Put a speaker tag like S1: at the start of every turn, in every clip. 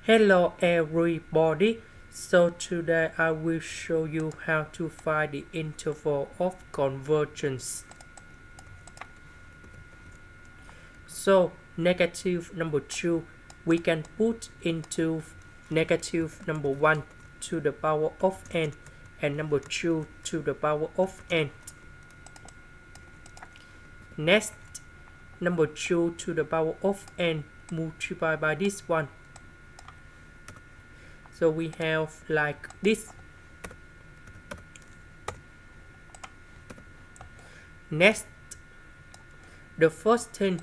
S1: Hello everybody, so today I will show you how to find the interval of convergence. So negative number 2 we can put into negative number 1 to the power of n and number 2 to the power of n. Next, number 2 to the power of n multiplied by this one. So we have like this. Next, the first thing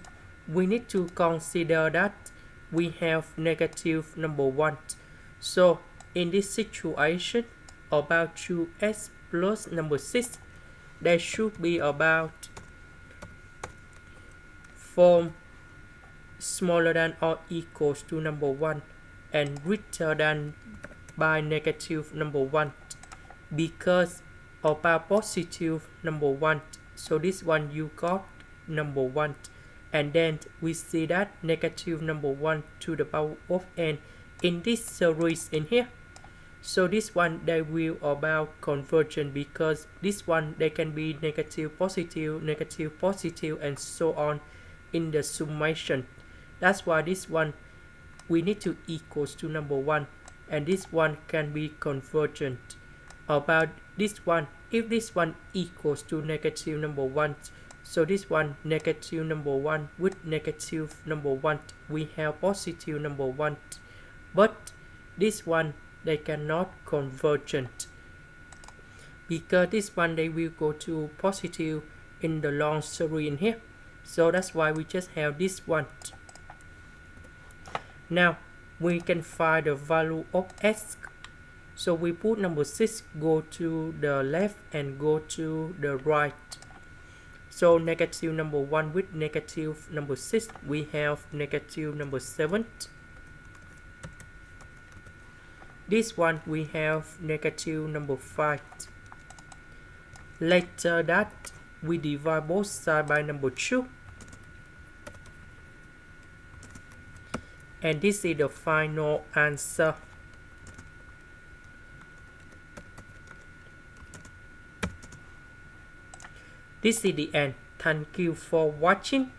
S1: we need to consider that we have negative number 1. So in this situation, about 2x plus number 6, there should be about form smaller than or equals to number 1 and greater than by negative number 1 because about positive number 1. So this one you got number 1, and then we see that negative number 1 to the power of n in this series in here. So this one they will about convergence because this one they can be negative positive and so on in the summation. That's why this one we need to equals to number 1, and this one can be convergent. About this one, if this one equals to negative number 1, so this one negative number 1 with negative number 1 we have positive number 1, but this one they cannot convergent because this one they will go to positive in the long series in here. So that's why we just have this one. Now we can find the value of x. So we put number 6 go to the left and go to the right. So negative number 1 with negative number 6 we have negative number 7. This one we have negative number 5. Later that we divide both sides by number 2. And this is the final answer. This is the end. Thank you for watching.